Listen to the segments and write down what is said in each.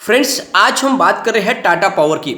Friends, आज हम बात कर रहे हैं टाटा पावर की।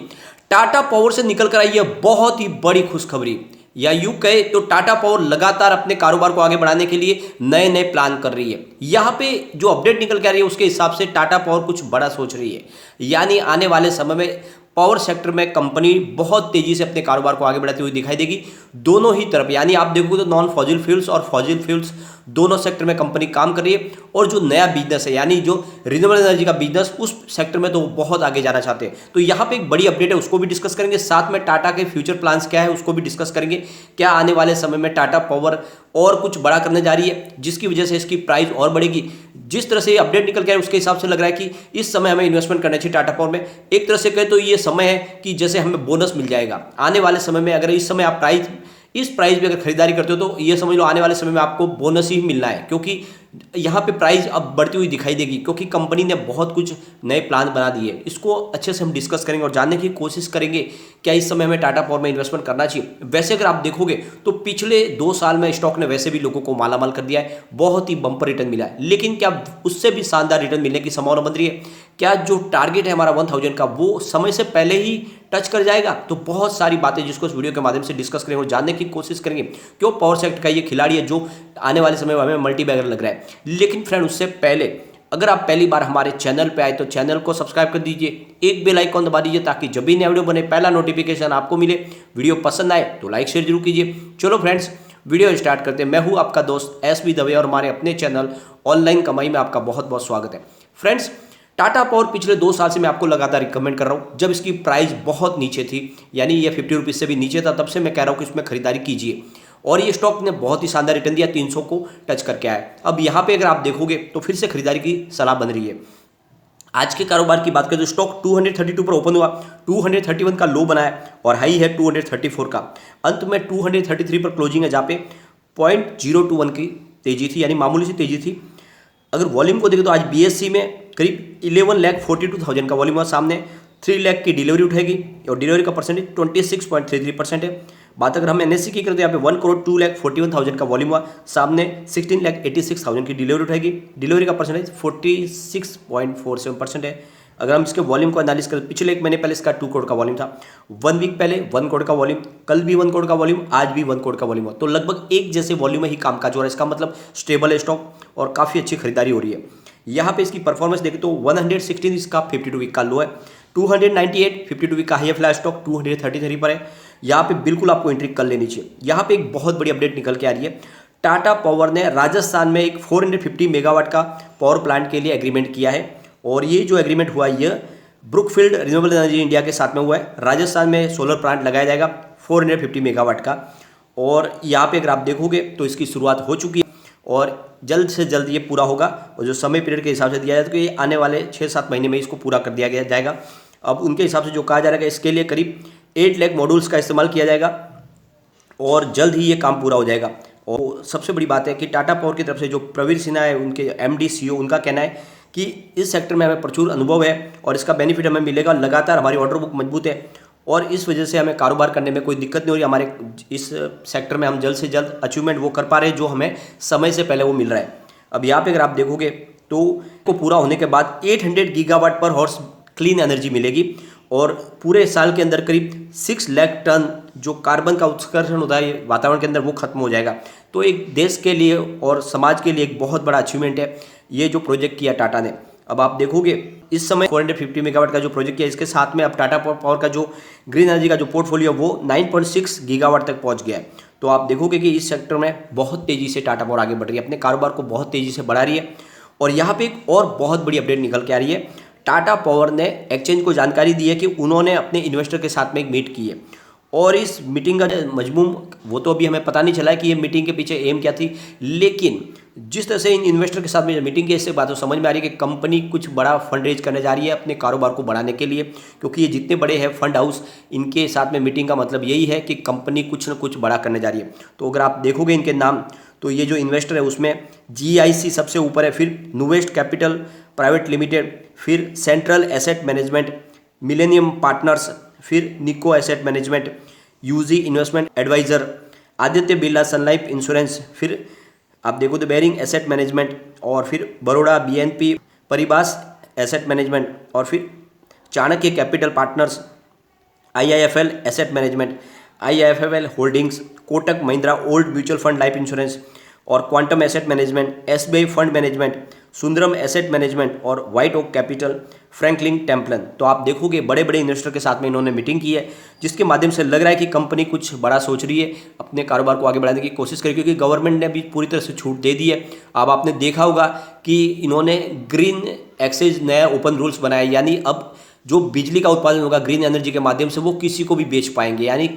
टाटा पावर से निकल कर आई है बहुत ही बड़ी खुशखबरी, या यूं कहे तो टाटा पावर लगातार अपने कारोबार को आगे बढ़ाने के लिए नए नए प्लान कर रही है। यहाँ पे जो अपडेट निकल के आ रही है उसके हिसाब से टाटा पावर कुछ बड़ा सोच रही है, यानी आने वाले समय में पावर सेक्टर में कंपनी बहुत तेजी से अपने कारोबार को आगे बढ़ाती हुई दिखाई देगी। दोनों ही तरफ, यानी आप देखोगे तो नॉन फॉजिल फ्यूल्स और फॉजिल फ्यूल्स दोनों सेक्टर में कंपनी काम कर रही है। और जो नया बिजनेस है, यानी जो रिन्यूएबल एनर्जी का बिजनेस, उस सेक्टर में तो वो बहुत आगे जाना चाहते हैं। तो यहाँ पे एक बड़ी अपडेट है, उसको भी डिस्कस करेंगे। साथ में टाटा के फ्यूचर प्लान्स क्या है उसको भी डिस्कस करेंगे। क्या आने वाले समय में टाटा पावर और कुछ बड़ा करने जा रही है जिसकी वजह से इसकी प्राइस और बढ़ेगी। जिस तरह से अपडेट निकल के आए उसके हिसाब से लग रहा है कि इस समय हमें इन्वेस्टमेंट करना चाहिए टाटा पावर में। एक तरह से कहे तो ये समय है कि जैसे हमें बोनस मिल जाएगा आने वाले समय में। अगर इस समय आप इस प्राइस पे अगर खरीदारी करते हो तो ये समझ लो आने वाले समय में आपको बोनस ही मिलना है, क्योंकि यहाँ पे प्राइस अब बढ़ती हुई दिखाई देगी, क्योंकि कंपनी ने बहुत कुछ नए प्लान बना दिए। इसको अच्छे से हम डिस्कस करेंगे और जानने की कोशिश करेंगे क्या इस समय हमें टाटा पावर में इन्वेस्टमेंट करना चाहिए। वैसे अगर आप देखोगे तो पिछले 2 साल में स्टॉक ने वैसे भी लोगों को मालामाल कर दिया है, बहुत ही बम्पर रिटर्न मिला है। लेकिन क्या उससे भी शानदार रिटर्न मिलने की संभावना बन रही है? क्या जो टारगेट है हमारा 1000 का वो समय से पहले ही टच कर जाएगा? तो बहुत सारी बातें जिसको इस वीडियो के माध्यम से डिस्कस करेंगे और जानने की कोशिश करेंगे क्यों पावर सेक्टर का ये खिलाड़ी है जो आने वाले समय में हमें मल्टी बैगर लग रहा है। लेकिन फ्रेंड, उससे पहले अगर आप पहली बार हमारे चैनल पे आए तो चैनल को सब्सक्राइब कर दीजिए, एक बेल आइकॉन दबा दीजिए ताकि जब भी नया वीडियो बने पहला नोटिफिकेशन आपको मिले। वीडियो पसंद आए तो लाइक शेयर जरूर कीजिए। चलो फ्रेंड्स, वीडियो स्टार्ट करते हैं। मैं हूं आपका दोस्त एसबी दवे और हमारे अपने चैनल ऑनलाइन कमाई में आपका बहुत बहुत स्वागत है। फ्रेंड्स, टाटा पावर पिछले 2 साल से मैं आपको लगातार रिकमेंड कर रहा हूं। जब इसकी प्राइस बहुत नीचे थी, यानी ये 50 रुपीज़ से भी नीचे था, तब से मैं कह रहा हूं कि इसमें खरीदारी कीजिए। और ये स्टॉक ने बहुत ही शानदार रिटर्न दिया, 300 को टच करके आया। अब यहाँ पे अगर आप देखोगे तो फिर से खरीदारी की सलाह बन रही है। आज के कारोबार की बात करें तो स्टॉक 232 पर ओपन हुआ, 231 का लो बनाया और हाई है 234 का। अंत में 233 पर क्लोजिंग है, जहाँ पे 0.021 की तेजी थी, यानी मामूली सी तेजी थी। अगर वॉल्यूम को देखें तो आज बीएससी में करीब 11,42,000 का वॉल्यूम हुआ। सामने 3 लाख की डिलीवरी उठेगी और डिलीवरी का परसेंटेज 26.33% है। बात अगर हम एनएससी की करें तो यहाँ पे 1,02,41,000 का वॉल्यूम हुआ। सामने 16,86,000 की डिलीवरी उठेगी। डिलीवरी का परसेंटेज 46.47% है। अगर हम इसके वॉल्यूम को एनालिस करें, पिछले 1 महीने पहले इसका 2 करोड़ का वॉल्यूम था, 1 वीक पहले 1 करोड़ का वॉल्यूम, कल भी 1 करोड़ का वॉल्यूम, आज भी 1 करोड़ का वॉल्यूम हो। तो लगभग एक जैसे वॉल्यूम में ही कामकाज हो रहा है। इसका मतलब स्टेबल है स्टॉक और काफ़ी अच्छी खरीदारी हो रही है। यहाँ पे इसकी परफॉर्मेंस देखें तो 116 इसका 52 वीक का लो है, 298 52 वीक का हाई है। फिलहाल स्टॉक 233 पर है। यहाँ पे बिल्कुल आपको एंट्री कर लेनी चाहिए। यहाँ पे एक बहुत बड़ी अपडेट निकल के आ रही है। टाटा पावर ने राजस्थान में एक 450 मेगावाट का पावर प्लांट के लिए एग्रीमेंट किया है, और ये जो एग्रीमेंट हुआ है ये ब्रुकफील्ड रिन्यूएबल एनर्जी इंडिया के साथ में हुआ है। राजस्थान में सोलर प्लांट लगाया जाएगा 450 मेगावाट का, और यहाँ पे अगर आप देखोगे तो इसकी शुरुआत हो चुकी है और जल्द से जल्द ये पूरा होगा। और जो समय पीरियड के हिसाब से दिया जाए तो ये आने वाले 6-7 महीने में इसको पूरा कर दिया गया जाएगा। अब उनके हिसाब से जो कहा जा रहा है इसके लिए करीब 8 लाख मॉड्यूल्स का इस्तेमाल किया जाएगा और जल्द ही ये काम पूरा हो जाएगा। और सबसे बड़ी बात है कि टाटा पावर की तरफ से जो प्रवीर सिन्हा है, उनके एमडी सीईओ, उनका कहना है कि इस सेक्टर में हमें प्रचुर अनुभव है और इसका बेनिफिट हमें मिलेगा। लगातार हमारी ऑर्डर बुक मजबूत है और इस वजह से हमें कारोबार करने में कोई दिक्कत नहीं हो रही। हमारे इस सेक्टर में हम जल्द से जल्द अचीवमेंट वो कर पा रहे हैं जो हमें समय से पहले वो मिल रहा है। अब यहाँ पे अगर आप देखोगे तो को पूरा होने के बाद 800 गीगावाट पर हॉर्स क्लीन एनर्जी मिलेगी और पूरे साल के अंदर करीब 6 लाख टन जो कार्बन का उत्सर्जन होता है वातावरण के अंदर वो खत्म हो जाएगा। तो एक देश के लिए और समाज के लिए एक बहुत बड़ा अचीवमेंट है ये जो प्रोजेक्ट किया टाटा ने। अब आप देखोगे इस समय 450 मेगावाट का जो प्रोजेक्ट किया, इसके साथ में अब टाटा पावर का जो ग्रीन एनर्जी का जो पोर्टफोलियो वो 9.6 गीगावाट तक पहुंच गया है। तो आप देखोगे कि इस सेक्टर में बहुत तेजी से टाटा पावर आगे बढ़ रही है, अपने कारोबार को बहुत तेजी से बढ़ा रही है। और यहाँ पे एक और बहुत बड़ी अपडेट निकल के आ रही है। टाटा पावर ने एक्सचेंज को जानकारी दी है कि उन्होंने अपने इन्वेस्टर के साथ में एक मीट की है, और इस मीटिंग का मजमून वो तो अभी हमें पता नहीं चला है कि ये मीटिंग के पीछे एम क्या थी। लेकिन जिस तरह से इन इन्वेस्टर के साथ में मीटिंग की, इससे बात तो समझ में आ रही है कि कंपनी कुछ बड़ा फंड रेज करने जा रही है अपने कारोबार को बढ़ाने के लिए, क्योंकि ये जितने बड़े हैं फंड हाउस, इनके साथ में मीटिंग का मतलब यही है कि कंपनी कुछ न कुछ बड़ा करने जा रही है। तो अगर आप देखोगे इनके नाम तो ये जो इन्वेस्टर है उसमें GIC सबसे ऊपर है, फिर न्यूवेस्ट कैपिटल प्राइवेट लिमिटेड, फिर central asset management, millennium partners, फिर Nikko asset management, UG investment adviser, Aditya Birla sun life insurance, फिर आप देखो तो बेरिंग एसेट मैनेजमेंट, और फिर Baroda BNP Paribas asset management, और फिर Chanakya capital partners, IIFL asset management, IIFL holdings, Kotak Mahindra old mutual fund life insurance और quantum asset management, SBI fund management, Sundaram asset management और white okay capital, Franklin Templeton. तो आप देखोगे बड़े बड़े इन्वेस्टर के साथ में इन्होंने मीटिंग की है, जिसके माध्यम से लग रहा है कि कंपनी कुछ बड़ा सोच रही है, अपने कारोबार को आगे बढ़ाने की कोशिश करेगी, क्योंकि गवर्नमेंट ने भी पूरी तरह से छूट दे दी है। अब आपने देखा होगा कि इन्होंने ग्रीन एक्सचेंज नया ओपन रूल्स बनाया, यानी अब जो बिजली का उत्पादन होगा ग्रीन एनर्जी के माध्यम से वो किसी को भी बेच पाएंगे, यानी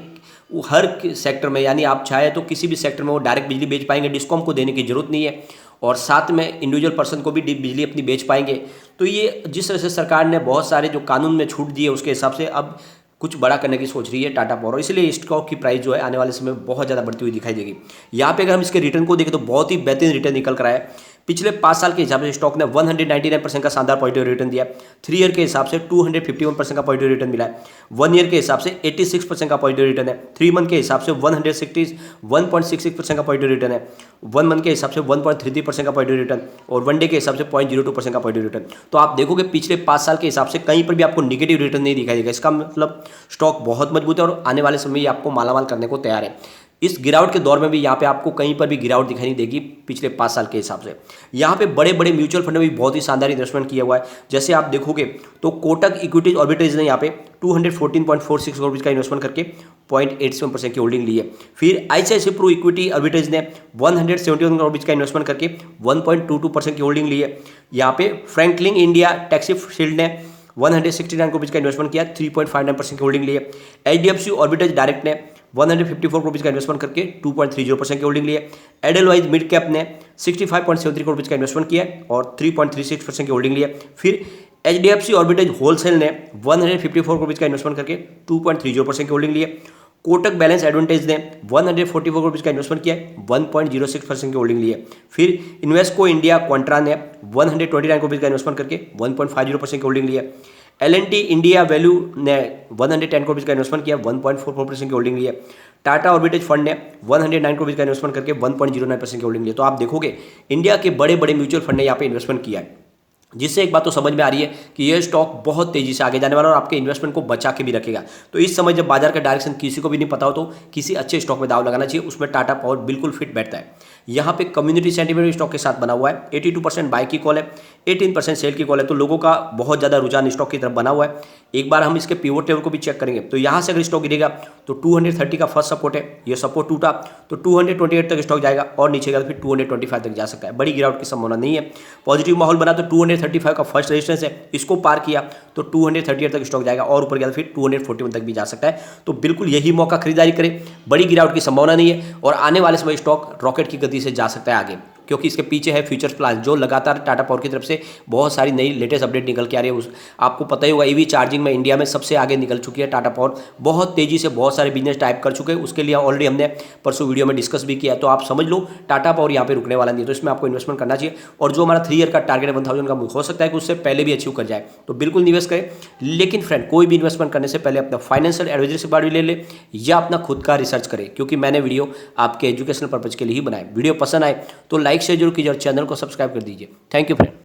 वो हर सेक्टर में, यानी आप चाहे तो किसी भी सेक्टर में वो डायरेक्ट बिजली बेच पाएंगे, डिस्कॉम को देने की जरूरत नहीं है, और साथ में इंडिविजुअल पर्सन को भी बिजली अपनी बेच पाएंगे। तो ये जिस तरह से सरकार ने बहुत सारे जो कानून में छूट दी है उसके हिसाब से अब कुछ बड़ा करने की सोच रही है टाटा पावर, इसलिए स्टॉक की प्राइस जो है आने वाले समय में बहुत ज़्यादा बढ़ती हुई दिखाई देगी। यहाँ पे अगर हम इसके रिटर्न को देखें तो बहुत ही बेहतरीन रिटर्न निकल कर आया है। पिछले 5 साल के हिसाब से स्टॉक ने 199% का शानदार पॉजिटिव रिटर्न दिया। 3 ईयर के हिसाब से 251% का पॉजिटिव रिटर्न मिला है। 1 ईयर के हिसाब से 86% का पॉजिटिव रिटर्न है। 3 मंथ के हिसाब से 161.66% का पॉजिटिव रिटर्न है। 1 मंथ के हिसाब से 1.33% का पॉजिटिव रिटर्न और 1 डे के हिसाब से 0.02% का पॉजिटिव रिटर्न। तो आप देखोगे पिछले 5 साल के हिसाब से कहीं पर भी आपको निगेटिव रिटर्न नहीं दिखाई देगा। इसका मतलब स्टॉक बहुत मजबूत है और आने वाले समय में आपको मालामाल करने को तैयार है। इस गिरावट के दौर में भी यहाँ पे आपको कहीं पर भी गिरावट दिखाई नहीं देगी पिछले 5 साल के हिसाब से। यहाँ पे बड़े बड़े म्यूचुअल फंड में भी बहुत ही शानदार इन्वेस्टमेंट किया हुआ है। जैसे आप देखोगे तो कोटक इक्विटीज ऑर्बिट्रेज ने यहाँ पे 214.46 करोड़ का इन्वेस्टमेंट करके 0.87% की होल्डिंग ली है। फिर ICICI प्रू इक्विटी ऑर्बिट्रेज ने 171 करोड़ का इन्वेस्टमेंट करके 1.22% की होल्डिंग ली है। यहाँ पे फ्रैंकलिन इंडिया टैक्सी शील्ड ने 169 करोड़ का इन्वेस्टमेंट किया, 3.59% की होल्डिंग ली है। HDFC ऑर्बिट्रेज डायरेक्ट ने 154 करोड़ का इन्वेस्टमेंट करके 2.30% की होल्डिंग ली है। एडेलवाइज मिड कैप ने 65.73 करोड़ का इन्वेस्टमेंट किया और 3.36% की होल्डिंग ली है। फिर HDFC ऑर्बिट्रेज होलसेल ने 154 करोड़ का इन्वेस्टमेंट करके 2.30% की होल्डिंग ली है। कोटक बैलेंस एडवांटेज ने 144 करोड़ का इन्वेस्टमेंट किया, 1.06% की होल्डिंग ली है। फिर इन्वेस्को इंडिया क्वांट्रा ने 129 करोड़ का इन्वेस्टमेंट करके 1.50% की होल्डिंग ली है। L&T इंडिया वैल्यू ने 110 करोड़ का इन्वेस्टमेंट किया, 1.44% की होल्डिंग ली है। टाटा ऑर्बिट्रेज फंड ने 109 करोड़ का इन्वेस्टमेंट करके 1.09% की होल्डिंग ली है। तो आप देखोगे इंडिया के बड़े बड़े म्यूचुअल फंड ने यहाँ पे इन्वेस्टमेंट किया है, जिससे एक बात तो समझ में आ रही है कि यह स्टॉक बहुत तेजी से आगे जाने वाला है और आपके इन्वेस्टमेंट को बचा के भी रखेगा। तो इस समय जब बाजार का डायरेक्शन किसी को भी नहीं पता हो तो किसी अच्छे स्टॉक में दाव लगाना चाहिए, उसमें टाटा पावर बिल्कुल फिट बैठता है। यहाँ पे कम्युनिटी सेंटीमेंट भी स्टॉक के साथ बना हुआ है। 82% बाय की कॉल है, 18% सेल की कॉल है। तो लोगों का बहुत ज़्यादा रुझान स्टॉक की तरफ बना हुआ है। एक बार हम इसके पिवोट टेबल को भी चेक करेंगे तो यहाँ से अगर स्टॉक गिरेगा तो 230 का फर्स्ट सपोर्ट है, ये सपोर्ट टूटा तो 228 तक स्टॉक जाएगा और नीचे गया तो फिर 225 तक जा सकता है। बड़ी गिरावट की संभावना नहीं है। पॉजिटिव माहौल बना तो 235 का फर्स्ट रेजिस्टेंस है, इसको पार किया तो 238 तक स्टॉक जाएगा और ऊपर गया तो फिर 241 तक भी जा सकता है। तो बिल्कुल यही मौका खरीदारी करें, बड़ी गिरावट की संभावना नहीं है और आने वाले समय स्टॉक रॉकेट की गति से जा सकता है आगे, क्योंकि इसके पीछे है फ्यूचर्स प्लान जो लगातार टाटा पावर की तरफ से बहुत सारी नई लेटेस्ट अपडेट निकल के आ रही है। आपको पता ही होगा EV चार्जिंग में इंडिया में सबसे आगे निकल चुकी है टाटा पावर, बहुत तेजी से बहुत सारे बिजनेस टाइप कर चुके हैं। उसके लिए ऑलरेडी हमने परसों वीडियो में डिस्कस भी किया, तो आप समझ लो टाटा पावर यहाँ पे रुकने वाला नहीं है। तो इसमें आपको इन्वेस्टमेंट करना चाहिए और जो हमारा 3 ईयर का टारगेट है 1000 का, हो सकता है कि उससे पहले भी अचीव कर जाए, तो बिल्कुल निवेश करें। लेकिन फ्रेंड कोई भी इन्वेस्टमेंट करने से पहले अपना फाइनेंशियल एडवाइजर से बात भी ले ले या अपना खुद का रिसर्च करें, क्योंकि मैंने वीडियो आपके एजुकेशनल पर्पज के लिए ही बनाए। वीडियो पसंद आए तो लाइक शेयर जरूर कीजिए और चैनल को सब्सक्राइब कर दीजिए। Thank you friend.